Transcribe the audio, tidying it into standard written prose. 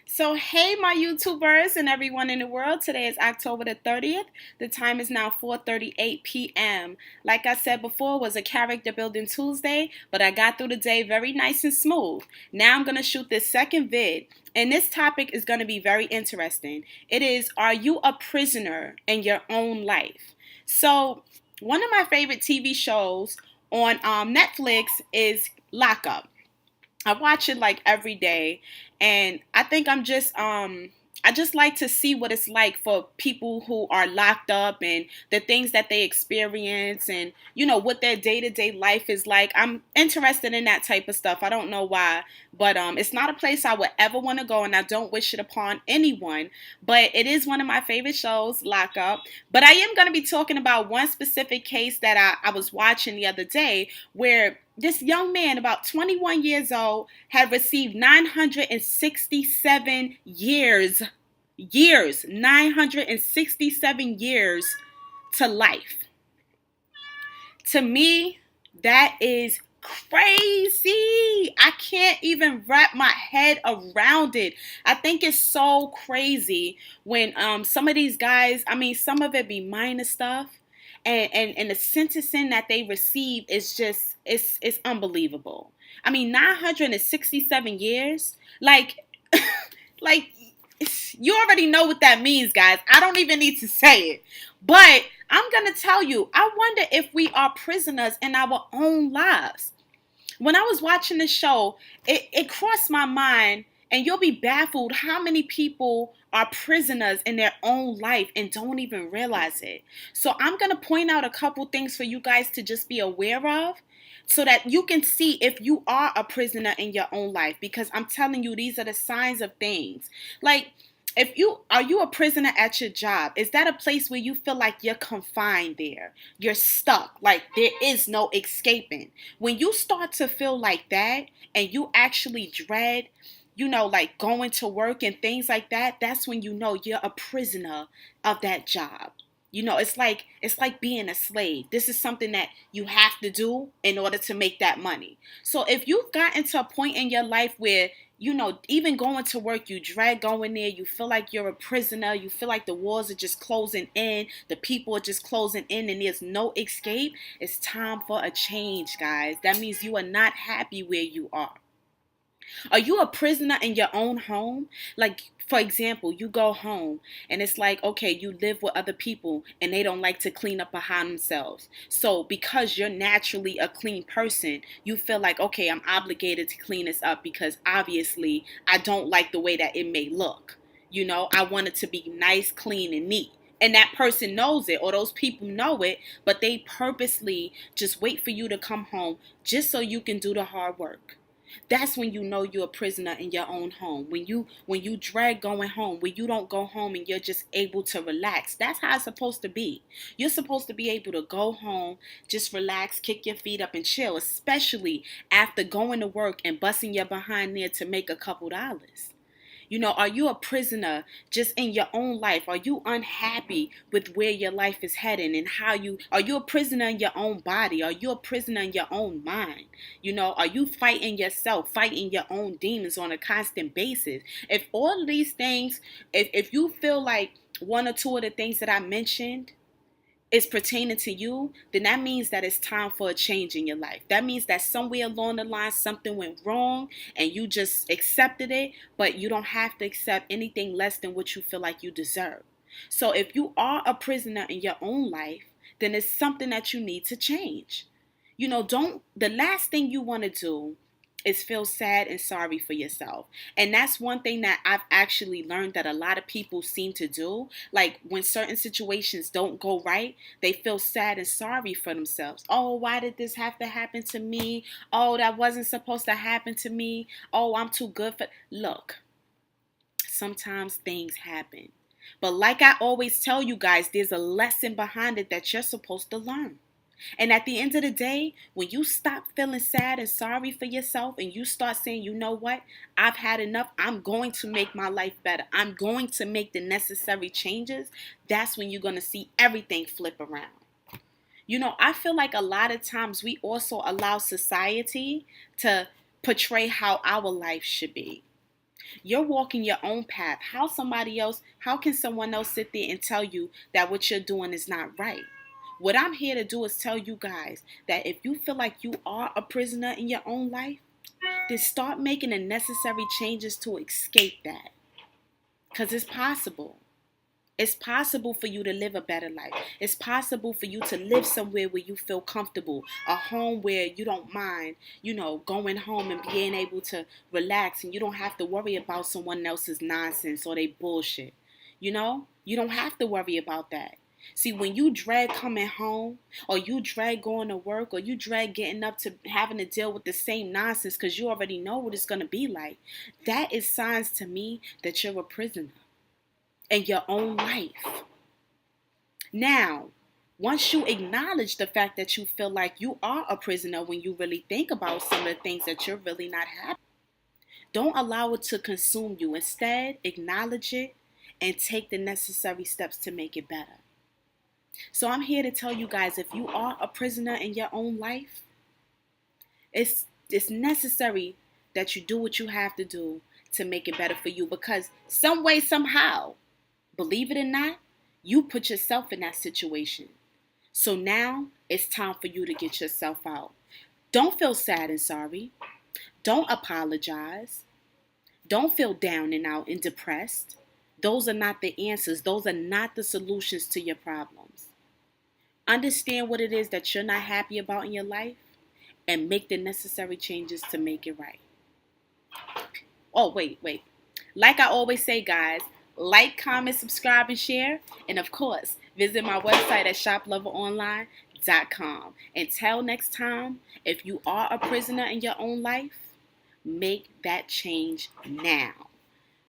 So, hey, my YouTubers and everyone in the world. Today is October the 30th. The time is now 4:38 p.m. Like I said before, it was a character building Tuesday, but I got through the day very nice and smooth. Now I'm going to shoot this second vid, and this topic is going to be very interesting. It is, are you a prisoner in your own life? So, one of my favorite TV shows on Netflix is Lock Up. I watch it like every day, and I think I just like to see what it's like for people who are locked up and the things that they experience and what their day-to-day life is like. I'm interested in that type of stuff. I don't know why, but it's not a place I would ever want to go, and I don't wish it upon anyone, but it is one of my favorite shows, Lock Up. But I am going to be talking about one specific case that I was watching the other day where this young man, about 21 years old, had received 967 years, 967 years to life. To me, that is crazy. I can't even wrap my head around it. I think it's so crazy when some of these guys, I mean, some of it be minor stuff, and the sentencing that they receive is just it's unbelievable. I mean, 967 years, like like you already know what that means, guys. I don't even need to say it. But I'm going to tell you, I wonder if we are prisoners in our own lives. When I was watching the show, it crossed my mind, and you'll be baffled how many people are prisoners in their own life and don't even realize it. So I'm going to point out a couple things for you guys to just be aware of so that you can see if you are a prisoner in your own life, because I'm telling you, these are the signs of things. Like, if you are you a prisoner at your job? Is that a place where you feel like you're confined there? You're stuck, like there is no escaping. When you start to feel like that and you actually dread, like going to work and things like that, that's when you know you're a prisoner of that job. It's like being a slave. This is something that you have to do in order to make that money. So if you've gotten to a point in your life where even going to work, you dread going there, you feel like you're a prisoner, you feel like the walls are just closing in, the people are just closing in, and there's no escape, it's time for a change, guys. That means you are not happy where you are. Are you a prisoner in your own home? Like, for example, you go home and it's like, okay, you live with other people and they don't like to clean up behind themselves. So, because you're naturally a clean person, you feel like, okay, I'm obligated to clean this up because obviously I don't like the way that it may look. I want it to be nice, clean, and neat. And that person knows it, or those people know it, but they purposely just wait for you to come home just so you can do the hard work. That's when you know you're a prisoner in your own home. When you drag going home, when you don't go home and you're just able to relax. That's how it's supposed to be. You're supposed to be able to go home, just relax, kick your feet up and chill, especially after going to work and busting your behind there to make a couple dollars. Are you a prisoner just in your own life? Are you unhappy with where your life is heading and are you a prisoner in your own body? Are you a prisoner in your own mind? Are you fighting yourself, fighting your own demons on a constant basis? If all of these things, if you feel like one or two of the things that I mentioned is pertaining to you, then that means that it's time for a change in your life. That means that somewhere along the line something went wrong and you just accepted it, but you don't have to accept anything less than what you feel like you deserve. So if you are a prisoner in your own life, then it's something that you need to change. Don't the last thing you want to do is feel sad and sorry for yourself. And that's one thing that I've actually learned that a lot of people seem to do. Like when certain situations don't go right, they feel sad and sorry for themselves. Oh, why did this have to happen to me? Oh, that wasn't supposed to happen to me. Oh, I'm too good for. Look, sometimes things happen. But like I always tell you guys, there's a lesson behind it that you're supposed to learn. And at the end of the day, when you stop feeling sad and sorry for yourself and you start saying, you know what, I've had enough, I'm going to make my life better, I'm going to make the necessary changes, that's when you're going to see everything flip around. I feel like a lot of times we also allow society to portray how our life should be. You're walking your own path. How can someone else sit there and tell you that what you're doing is not right? What I'm here to do is tell you guys that if you feel like you are a prisoner in your own life, then start making the necessary changes to escape that. Because it's possible. It's possible for you to live a better life. It's possible for you to live somewhere where you feel comfortable, a home where you don't mind, going home and being able to relax and you don't have to worry about someone else's nonsense or they bullshit. You don't have to worry about that. See, when you dread coming home or you dread going to work or you dread getting up to having to deal with the same nonsense because you already know what it's going to be like, that is signs to me that you're a prisoner in your own life. Now, once you acknowledge the fact that you feel like you are a prisoner when you really think about some of the things that you're really not happy, don't allow it to consume you. Instead, acknowledge it and take the necessary steps to make it better. So I'm here to tell you guys, if you are a prisoner in your own life, it's necessary that you do what you have to do to make it better for you, because some way, somehow, believe it or not, you put yourself in that situation. So now it's time for you to get yourself out. Don't feel sad and sorry. Don't apologize. Don't feel down and out and depressed. Those are not the answers. Those are not the solutions to your problems. Understand what it is that you're not happy about in your life and make the necessary changes to make it right. Oh, wait. Like I always say, guys, like, comment, subscribe, and share. And of course, visit my website at shoploveronline.com. Until next time, if you are a prisoner in your own life, make that change now.